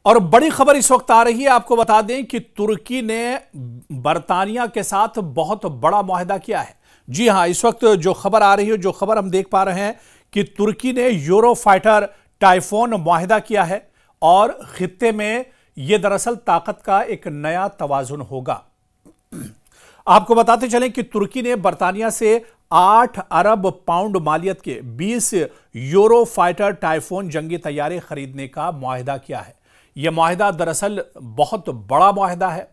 और बड़ी खबर इस वक्त आ रही है, आपको बता दें कि तुर्की ने बरतानिया के साथ बहुत बड़ा मुआहदा किया है। जी हां, इस वक्त जो खबर आ रही है, जो खबर हम देख पा रहे हैं कि तुर्की ने यूरोफाइटर टाइफून मुआहदा किया है और खित्ते में यह दरअसल ताकत का एक नया तवाजुन होगा। आपको बताते चलें कि तुर्की ने बरतानिया से 8 अरब पाउंड मालियत के 20 यूरोफाइटर टाइफून जंगी तैयारे खरीदने का मुआहदा किया है। यह मुआहदा दरअसल बहुत बड़ा मुआहदा है।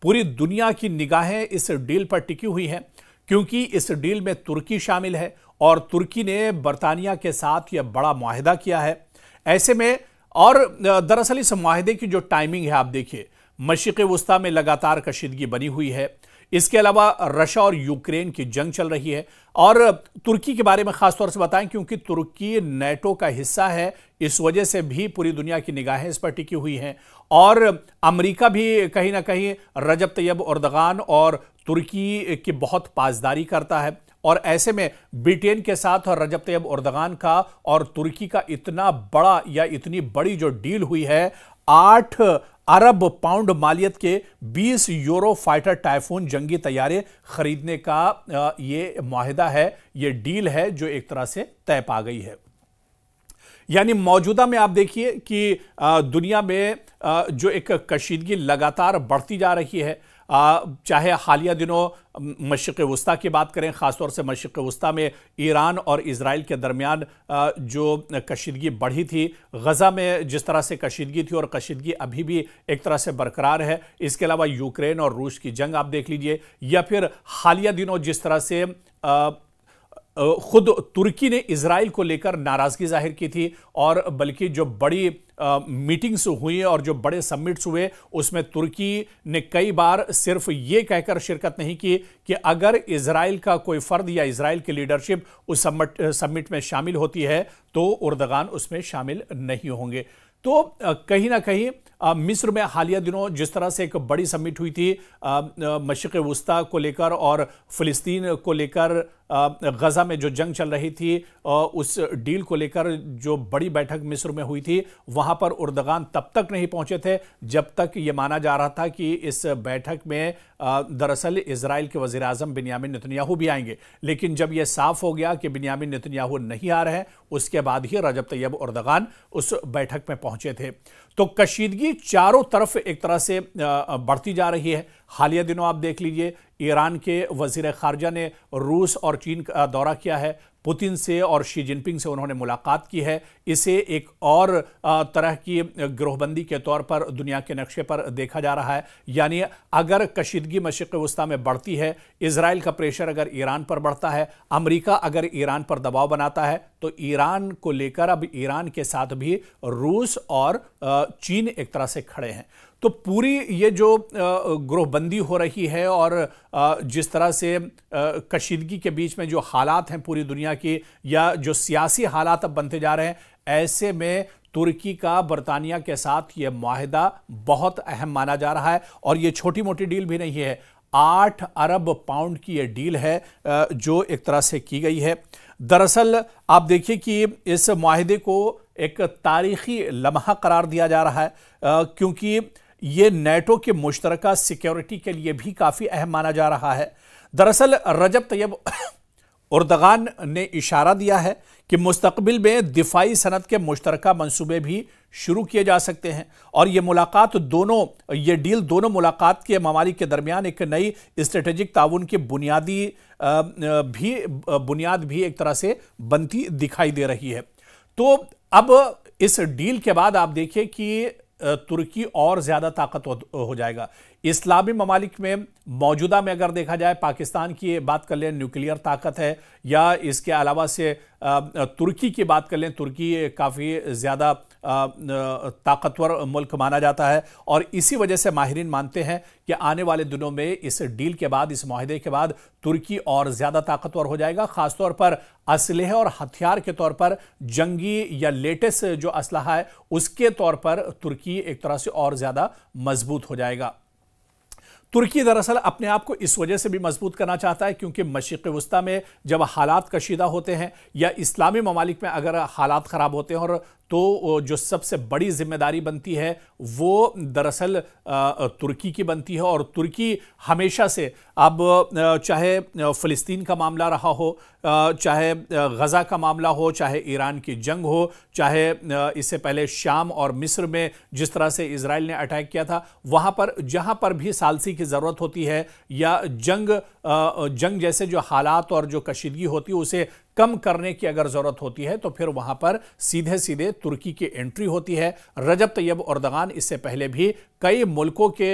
पूरी दुनिया की निगाहें इस डील पर टिकी हुई हैं क्योंकि इस डील में तुर्की शामिल है और तुर्की ने बरतानिया के साथ यह बड़ा मुआहदा किया है। ऐसे में और दरअसल इस मुआहदे की जो टाइमिंग है, आप देखिए, मशरिक़ वुस्ता में लगातार कशीदगी बनी हुई है। इसके अलावा रशिया और यूक्रेन की जंग चल रही है और तुर्की के बारे में खासतौर से बताएं क्योंकि तुर्की नेटो का हिस्सा है। इस वजह से भी पूरी दुनिया की निगाहें इस पर टिकी हुई हैं और अमेरिका भी कहीं ना कहीं रजब तैयब एर्दोगान और तुर्की की बहुत पासदारी करता है। और ऐसे में ब्रिटेन के साथ और रजब तैयब एर्दोगान का और तुर्की का इतना बड़ा या इतनी बड़ी जो डील हुई है, 8 अरब पाउंड मालियत के 20 यूरो फाइटर टाइफून जंगी तैयारे खरीदने का ये मुआहदा है, ये डील है जो एक तरह से तय पा गई है। यानी मौजूदा में आप देखिए कि दुनिया में जो एक कशीदगी लगातार बढ़ती जा रही है, चाहे हालिया दिनों मशरिक़ वुस्ता की बात करें, ख़ासतौर से मशरिक़ वुस्ता में ईरान और इजराइल के दरमियान जो कशीदगी बढ़ी थी, गज़ा में जिस तरह से कशीदगी थी और कशीदगी अभी भी एक तरह से बरकरार है। इसके अलावा यूक्रेन और रूस की जंग आप देख लीजिए, या फिर हालिया दिनों जिस तरह से खुद तुर्की ने इजराइल को लेकर नाराजगी जाहिर की थी और बल्कि जो बड़ी मीटिंग्स हुई और जो बड़े समिट्स हुए उसमें तुर्की ने कई बार सिर्फ ये कहकर शिरकत नहीं की कि अगर इजराइल का कोई फर्द या इजराइल की लीडरशिप उस समिट में शामिल होती है तो एर्दोगान उसमें शामिल नहीं होंगे। तो कहीं ना कहीं मिस्र में हालिया दिनों जिस तरह से एक बड़ी समिट हुई थी मशरिक़ वुस्ता को लेकर और फ़िलिस्तीन को लेकर, गज़ा में जो जंग चल रही थी उस डील को लेकर जो बड़ी बैठक मिस्र में हुई थी, वहां पर एर्दोगान तब तक नहीं पहुंचे थे जब तक ये माना जा रहा था कि इस बैठक में दरअसल इजराइल के वज़ीर आज़म बिन्यामिन नेतन्याहू भी आएंगे। लेकिन जब यह साफ हो गया कि बिन्यामिन नेतन्याहू नहीं आ रहे हैं, उसके बाद ही रजब तैयब एर्दोगान उस बैठक में पहुंचे थे। तो कशीदगी चारों तरफ एक तरह से बढ़ती जा रही है। हालिया दिनों आप देख लीजिए, ईरान के वज़ीर ख़ारजा ने रूस और चीन का दौरा किया है, पुतिन से और शी जिनपिंग से उन्होंने मुलाकात की है। इसे एक और तरह की गिरोहबंदी के तौर पर दुनिया के नक्शे पर देखा जा रहा है। यानी अगर कशीदगी मशरिक़ वुस्ता में बढ़ती है, इजराइल का प्रेशर अगर ईरान पर बढ़ता है, अमेरिका अगर ईरान पर दबाव बनाता है, तो ईरान को लेकर अब ईरान के साथ भी रूस और चीन एक तरह से खड़े हैं। तो पूरी ये जो गिरोहबंदी हो रही है और जिस तरह से कशीदगी के बीच में जो हालात हैं पूरी दुनिया की, या जो सियासी हालात अब बनते जा रहे हैं, ऐसे में तुर्की का बरतानिया के साथ ये मुआहदा बहुत अहम माना जा रहा है। और ये छोटी मोटी डील भी नहीं है, 8 अरब पाउंड की ये डील है जो एक तरह से की गई है। दरअसल आप देखिए कि इस मुआहदे को एक तारीखी लम्हा करार दिया जा रहा है क्योंकि ये नेटो के मुश्तरका सिक्योरिटी के लिए भी काफ़ी अहम माना जा रहा है। दरअसल रजब तैयब एर्दोगान ने इशारा दिया है कि मुस्तकबिल में दिफाई सनत के मुश्तरका मंसूबे भी शुरू किए जा सकते हैं और ये डील दोनों मुलाकात के ममालिक के दरमियान एक नई स्ट्रेटेजिक ताउन की बुनियाद भी एक तरह से बनती दिखाई दे रही है। तो अब इस डील के बाद आप देखिए कि तुर्की और ज्यादा ताकतवर हो जाएगा। इस्लामी ममालिक में मौजूदा में अगर देखा जाए, पाकिस्तान की बात कर लें, न्यूक्लियर ताकत है, या इसके अलावा से तुर्की की बात कर लें, तुर्की काफ़ी ज़्यादा ताकतवर मुल्क माना जाता है और इसी वजह से माहिरीन मानते हैं कि आने वाले दिनों में इस डील के बाद, इस मुआहदे के बाद तुर्की और ज़्यादा ताकतवर हो जाएगा। ख़ासतौर पर असलहे और हथियार के तौर पर, जंगी या लेटेस्ट जो असलहा है उसके तौर पर तुर्की एक तरह से और ज़्यादा मजबूत हो जाएगा। तुर्की दरअसल अपने आप को इस वजह से भी मजबूत करना चाहता है क्योंकि मशरिक़ वस्ता में जब हालात कशीदा होते हैं या इस्लामी ममालिक में अगर हालात ख़राब होते हैं और तो जो सबसे बड़ी जिम्मेदारी बनती है वो दरअसल तुर्की की बनती है। और तुर्की हमेशा से अब चाहे फ़लस्तीन का मामला रहा हो, चाहे गज़ा का मामला हो, चाहे ईरान की जंग हो, चाहे इससे पहले शाम और मिस्र में जिस तरह से इजराइल ने अटैक किया था, वहाँ पर जहाँ पर भी सालसी की ज़रूरत होती है या जंग जैसे जो हालात और जो कशीदगी होती है उसे कम करने की अगर ज़रूरत होती है तो फिर वहाँ पर सीधे सीधे तुर्की की एंट्री होती है। रजब तैयब एर्दोगान इससे पहले भी कई मुल्कों के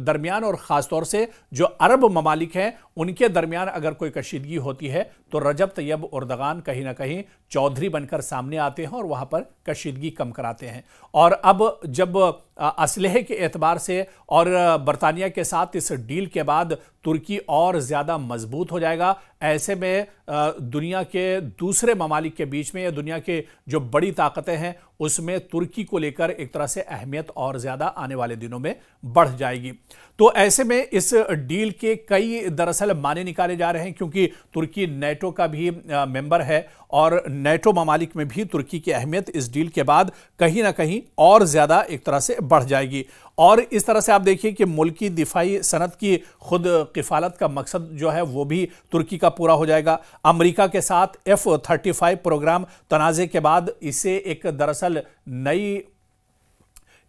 दरमियान और ख़ास तौर से जो अरब ममालिक हैं उनके दरमियान अगर कोई कशीदगी होती है तो रजब तैयब एर्दोगान कहीं ना कहीं चौधरी बनकर सामने आते हैं और वहाँ पर कशीदगी कम कराते हैं। और अब जब असलहे के एतबार से और बरतानिया के साथ इस डील के बाद तुर्की और ज़्यादा मजबूत हो जाएगा। ऐसे में दुनिया के दूसरे ममालिक के बीच में या दुनिया के जो बड़ी ताकतें हैं उसमें तुर्की को लेकर एक तरह से अहमियत और ज़्यादा आने वाले दिनों में बढ़ जाएगी। तो ऐसे में इस डील के कई दरअसल माने निकाले जा रहे हैं क्योंकि तुर्की नेटो का भी मेंबर है और नेटो ममालिक में भी तुर्की की अहमियत इस डील के बाद कहीं ना कहीं और ज़्यादा एक तरह से बढ़ जाएगी। और इस तरह से आप देखिए कि मुल्की दिफाई सनत की खुद किफ़ालत का मकसद जो है वो भी तुर्की का पूरा हो जाएगा। अमेरिका के साथ F-35 प्रोग्राम तनाज़े के बाद इसे एक दरअसल नई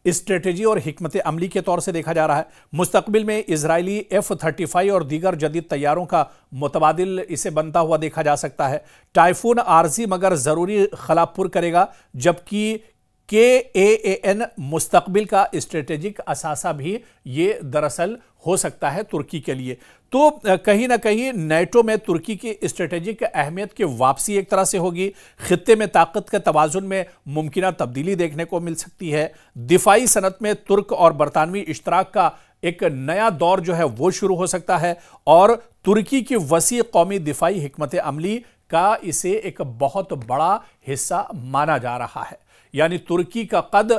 स्ट्रेटेजी और हिकमत अमली के तौर से देखा जा रहा है। मुस्तकबिल में इजरायली F-35 और दीगर जदीद तैयारों का मुतबादिल इसे बनता हुआ देखा जा सकता है। टाइफून आर्जी मगर ज़रूरी खलापुर करेगा, जबकि KAAN मुस्तकबिल का स्ट्रेटेजिक असासा भी ये दरअसल हो सकता है तुर्की के लिए। तो कहीं ना कहीं नेटो में तुर्की की स्ट्रेटेजिक अहमियत की वापसी एक तरह से होगी। खित्ते में ताकत के तवाजुन में मुमकिना तब्दीली देखने को मिल सकती है। दिफाई सनत में तुर्क और बरतानवी इश्तराक का एक नया दौर जो है वो शुरू हो सकता है और तुर्की की वसी कौमी दिफाई हिकमत अमली का इसे एक बहुत बड़ा हिस्सा माना जा रहा है। यानी तुर्की का कद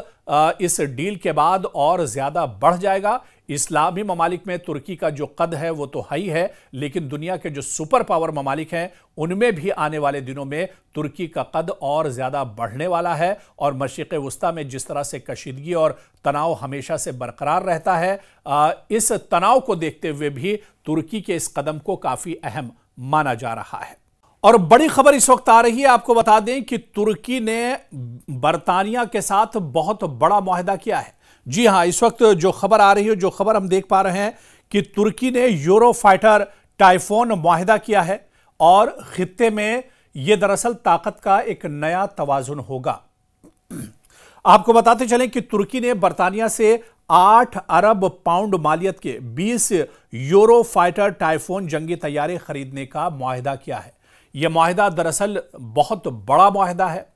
इस डील के बाद और ज़्यादा बढ़ जाएगा। इस्लामी ममालिक में तुर्की का जो कद है वो तो ही है, लेकिन दुनिया के जो सुपर पावर ममालिक हैं उनमें भी आने वाले दिनों में तुर्की का कद और ज़्यादा बढ़ने वाला है। और मशरिक़ वस्ता में जिस तरह से कशीदगी और तनाव हमेशा से बरकरार रहता है, इस तनाव को देखते हुए भी तुर्की के इस कदम को काफ़ी अहम माना जा रहा है। और बड़ी खबर इस वक्त आ रही है, आपको बता दें कि तुर्की ने बरतानिया के साथ बहुत बड़ा मुआहदा किया है। जी हां, इस वक्त जो खबर आ रही है, जो खबर हम देख पा रहे हैं कि तुर्की ने यूरोफाइटर टाइफोन मुआहदा किया है और खित्ते में यह दरअसल ताकत का एक नया तवाजुन होगा। आपको बताते चलें कि तुर्की ने बरतानिया से 8 अरब पाउंड मालियत के 20 यूरोफाइटर टाइफोन जंगी तैयारे खरीदने का मुआहदा किया है। यह मुआहदा दरअसल बहुत बड़ा मुआहदा है।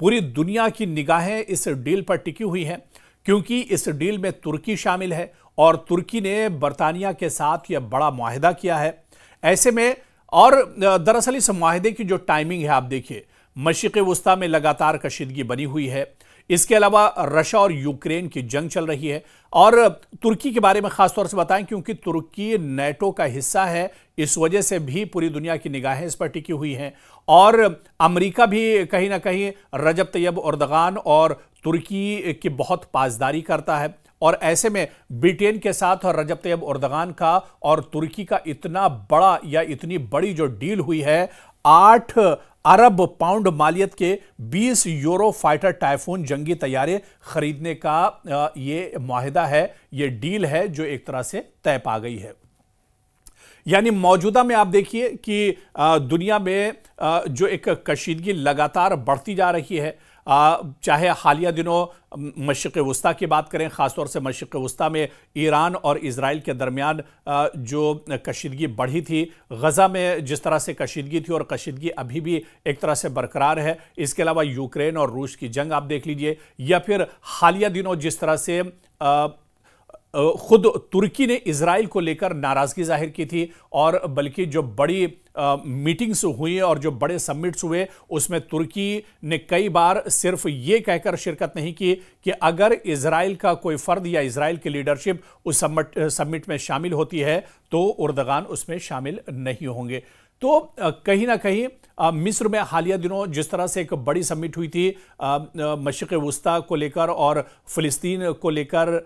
पूरी दुनिया की निगाहें इस डील पर टिकी हुई हैं क्योंकि इस डील में तुर्की शामिल है और तुर्की ने बरतानिया के साथ यह बड़ा मुआहदा किया है। ऐसे में और दरअसल इस मुआहदे की जो टाइमिंग है आप देखिए, मशरिक़ वस्ता में लगातार कशीदगी बनी हुई है। इसके अलावा रशिया और यूक्रेन की जंग चल रही है। और तुर्की के बारे में खास तौर से बताएं क्योंकि तुर्की नेटो का हिस्सा है, इस वजह से भी पूरी दुनिया की निगाहें इस पर टिकी हुई हैं। और अमेरिका भी कहीं ना कहीं रजब तैयब एर्दोगान और तुर्की की बहुत पासदारी करता है। और ऐसे में ब्रिटेन के साथ और रजब तैयब एर्दोगान का और तुर्की का इतना बड़ा या इतनी बड़ी जो डील हुई है, 8 अरब पाउंड मालियत के 20 यूरो फाइटर टाइफून जंगी तैयारे खरीदने का ये मुआहदा है, ये डील है जो एक तरह से तय पा गई है। यानी मौजूदा में आप देखिए कि दुनिया में जो एक कशीदगी लगातार बढ़ती जा रही है, चाहे हालिया दिनों मशरिक़ वस्ता की बात करें, ख़ासतौर से मशरिक़ वस्ता में ईरान और इजराइल के दरमियान जो कशीदगी बढ़ी थी, गज़ा में जिस तरह से कशीदगी थी और कशीदगी अभी भी एक तरह से बरकरार है। इसके अलावा यूक्रेन और रूस की जंग आप देख लीजिए, या फिर हालिया दिनों जिस तरह से खुद तुर्की ने इजराइल को लेकर नाराजगी जाहिर की थी और बल्कि जो बड़ी मीटिंग्स हुई और जो बड़े समिट्स हुए उसमें तुर्की ने कई बार सिर्फ ये कहकर शिरकत नहीं की कि अगर इजराइल का कोई फर्द या इजराइल की लीडरशिप उस समिट में शामिल होती है तो उर्दगान उसमें शामिल नहीं होंगे। तो कहीं ना कहीं मिस्र में हालिया दिनों जिस तरह से एक बड़ी समिट हुई थी मशरिक़ वुस्ता को लेकर और फ़िलिस्तीन को लेकर,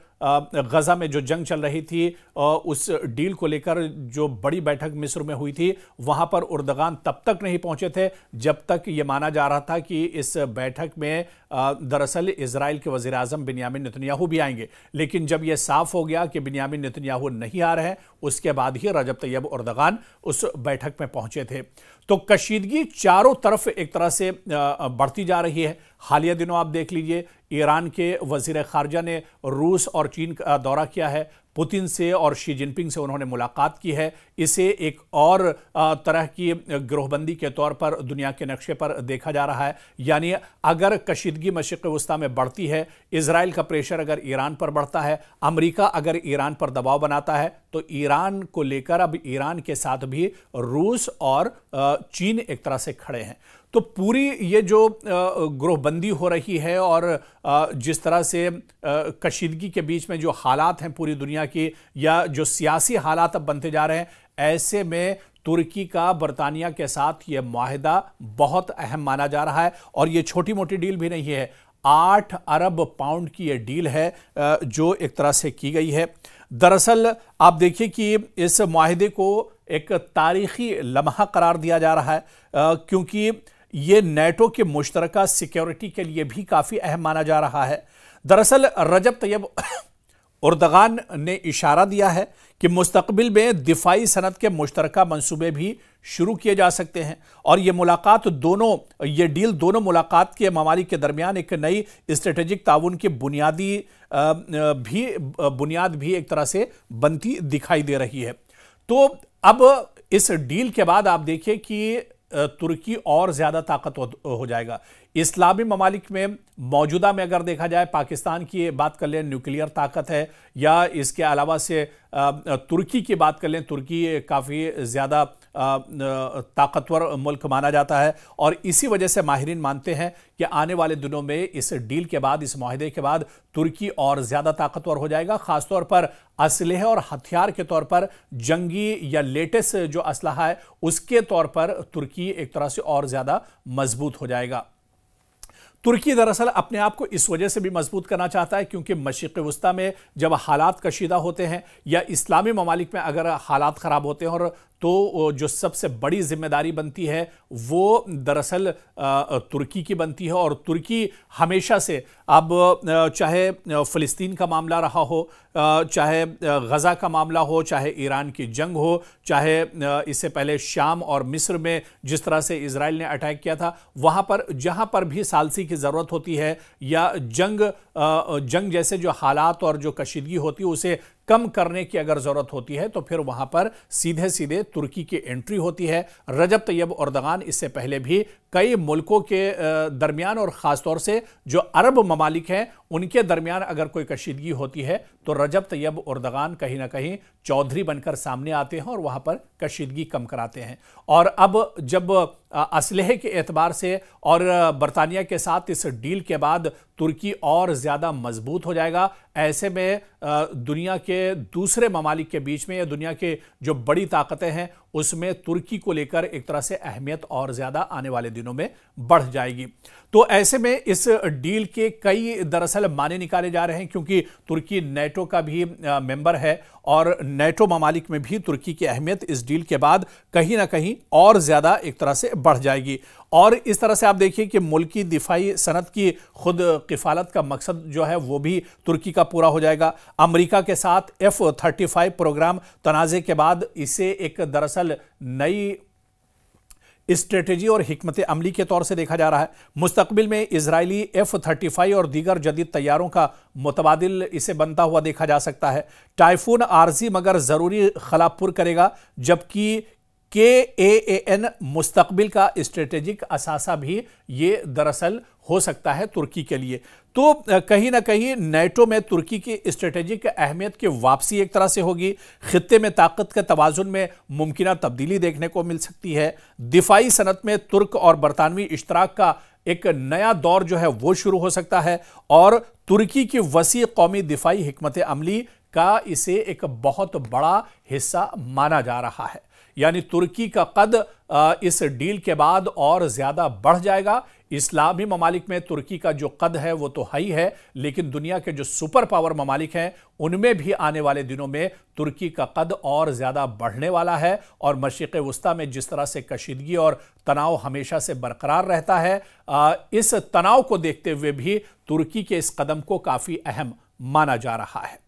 गज़ा में जो जंग चल रही थी उस डील को लेकर जो बड़ी बैठक मिस्र में हुई थी, वहां पर उर्दगान तब तक नहीं पहुंचे थे जब तक ये माना जा रहा था कि इस बैठक में दरअसल इजराइल के वज़ीर आज़म बिन्यामिन नेतन्याहू भी आएंगे। लेकिन जब यह साफ हो गया कि बिन्यामिन नेतन्याहू नहीं आ रहे हैं, उसके बाद ही रजब तैयब उर्दगान उस बैठक में पहुंचे थे। तो कशीदगी चारों तरफ एक तरह से बढ़ती जा रही है। हालिया दिनों आप देख लीजिए, ईरान के वजीर खारजा ने रूस और चीन का दौरा किया है, पुतिन से और शी जिनपिंग से उन्होंने मुलाकात की है। इसे एक और तरह की गिरोहबंदी के तौर पर दुनिया के नक्शे पर देखा जा रहा है। यानी अगर कशीदगी मशरिक़ वुस्ता में बढ़ती है, इजराइल का प्रेशर अगर ईरान पर बढ़ता है, अमेरिका अगर ईरान पर दबाव बनाता है, तो ईरान को लेकर अब ईरान के साथ भी रूस और चीन एक तरह से खड़े हैं। तो पूरी ये जो गिरोहबंदी हो रही है और जिस तरह से कशीदगी के बीच में जो हालात हैं पूरी दुनिया की, या जो सियासी हालात अब बनते जा रहे हैं, ऐसे में तुर्की का बरतानिया के साथ ये मुआहदा बहुत अहम माना जा रहा है। और ये छोटी मोटी डील भी नहीं है, 8 अरब पाउंड की ये डील है जो एक तरह से की गई है। दरअसल आप देखिए कि इस मुआहदे को एक तारीखी लम्हा करार दिया जा रहा है क्योंकि ये नेटो के मुश्तरका सिक्योरिटी के लिए भी काफ़ी अहम माना जा रहा है। दरअसल रजब तैयब उर्दगान ने इशारा दिया है कि मुस्तकबिल में दिफाई सनत के मुश्तरका मंसूबे भी शुरू किए जा सकते हैं और ये डील दोनों मुलाकात के ममालिक के दरमियान एक नई स्ट्रेटेजिक ताउन की बुनियाद भी एक तरह से बनती दिखाई दे रही है। तो अब इस डील के बाद आप देखिए कि तुर्की और ज़्यादा ताकतवर हो जाएगा। इस्लामी ममालिक में मौजूदा में अगर देखा जाए, पाकिस्तान की बात कर लें, न्यूक्लियर ताकत है, या इसके अलावा से तुर्की की बात कर लें, तुर्की काफ़ी ज़्यादा ताकतवर मुल्क माना जाता है। और इसी वजह से माहिरीन मानते हैं कि आने वाले दिनों में इस डील के बाद, इस मुआहदे के बाद तुर्की और ज़्यादा ताकतवर हो जाएगा, ख़ासतौर पर असलहे और हथियार के तौर पर, जंगी या लेटेस्ट जो असलहा है उसके तौर पर तुर्की एक तरह से और ज़्यादा मजबूत हो जाएगा। तुर्की दरअसल अपने आप को इस वजह से भी मजबूत करना चाहता है क्योंकि मशरिक़ वुस्ता में जब हालात कशीदा होते हैं या इस्लामी ममालिक में अगर हालात ख़राब होते हैं, और तो जो सबसे बड़ी जिम्मेदारी बनती है वो दरअसल तुर्की की बनती है। और तुर्की हमेशा से, अब चाहे फ़िलिस्तीन का मामला रहा हो, चाहे गज़ा का मामला हो, चाहे ईरान की जंग हो, चाहे इससे पहले शाम और मिस्र में जिस तरह से इजराइल ने अटैक किया था, वहाँ पर जहाँ पर भी सालसी की ज़रूरत होती है या जंग जैसे जो हालात और जो कशीदगी होती है उसे कम करने की अगर जरूरत होती है, तो फिर वहां पर सीधे सीधे तुर्की की एंट्री होती है। रजब तैयब उर्दगान इससे पहले भी कई मुल्कों के दरमियान और ख़ासतौर से जो अरब ममालिक हैं उनके दरमियान अगर कोई कशीदगी होती है तो रजब तैयब उर्दगान कहीं ना कहीं चौधरी बनकर सामने आते हैं और वहां पर कशीदगी कम कराते हैं। और अब जब असलहे के एतबार से और बरतानिया के साथ इस डील के बाद तुर्की और ज़्यादा मजबूत हो जाएगा, ऐसे में दुनिया के दूसरे ममालिक के बीच में या दुनिया के जो बड़ी ताकतें हैं उसमें तुर्की को लेकर एक तरह से अहमियत और ज़्यादा आने वाले दिनों में बढ़ जाएगी। तो ऐसे में इस डील के कई दरअसल माने निकाले जा रहे हैं क्योंकि तुर्की नेटो का भी मेंबर है और नेटो ममालिक में भी तुर्की की अहमियत इस डील के बाद कहीं ना कहीं और ज़्यादा एक तरह से बढ़ जाएगी। और इस तरह से आप देखिए कि मुल्की दिफाई सनत की खुद किफ़ालत का मकसद जो है वो भी तुर्की का पूरा हो जाएगा। अमेरिका के साथ F-35 प्रोग्राम तनाज़े के बाद इसे एक दरअसल नई स्ट्रेटेजी और हिकमत अमली के तौर से देखा जा रहा है। मुस्तकबिल में इजरायली F-35 और दीगर जदीद तैयारों का मुतबादिल इसे बनता हुआ देखा जा सकता है। टाइफून आर्जी मगर ज़रूरी खलापुर करेगा, जबकि KAAN मुस्तकबिल का स्ट्रेटेजिक असासा भी ये दरअसल हो सकता है तुर्की के लिए। तो कहीं ना कहीं नेटो में तुर्की की स्ट्रेटेजिक अहमियत की वापसी एक तरह से होगी। खित्ते में ताकत के तवाजुन में मुमकिन तब्दीली देखने को मिल सकती है। दिफाई सनत में तुर्क और बरतानवी इश्तराक का एक नया दौर जो है वो शुरू हो सकता है और तुर्की की वसी कौमी दिफाई हिकमत अमली का इसे एक बहुत बड़ा हिस्सा माना जा रहा है। यानी तुर्की का कद इस डील के बाद और ज्यादा बढ़ जाएगा। इस्लामी ममालिक में तुर्की का जो कद है वो तो ही है, लेकिन दुनिया के जो सुपर पावर ममालिक हैं उनमें भी आने वाले दिनों में तुर्की का कद और ज्यादा बढ़ने वाला है। और मशरिक़ वुस्ता में जिस तरह से कशीदगी और तनाव हमेशा से बरकरार रहता है, इस तनाव को देखते हुए भी तुर्की के इस कदम को काफी अहम माना जा रहा है।